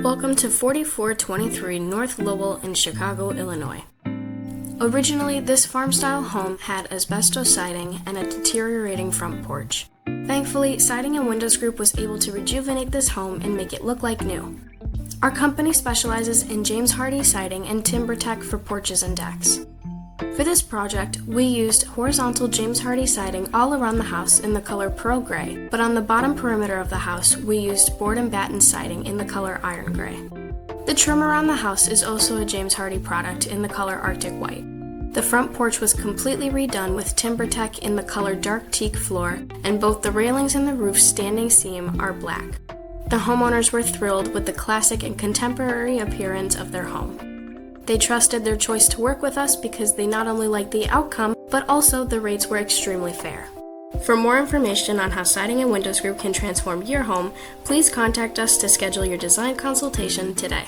Welcome to 4423 North Lowell in Chicago, Illinois. Originally, this farm-style home had asbestos siding and a deteriorating front porch. Thankfully, Siding and Windows Group was able to rejuvenate this home and make it look like new. Our company specializes in James Hardie siding and TimberTech for porches and decks. For this project, we used horizontal James Hardie siding all around the house in the color pearl gray, but on the bottom perimeter of the house, we used board and batten siding in the color iron gray. The trim around the house is also a James Hardie product in the color Arctic white. The front porch was completely redone with TimberTech in the color dark teak floor, and both the railings and the roof's standing seam are black. The homeowners were thrilled with the classic and contemporary appearance of their home. They trusted their choice to work with us because they not only liked the outcome, but also the rates were extremely fair. For more information on how Siding and Windows Group can transform your home, please contact us to schedule your design consultation today.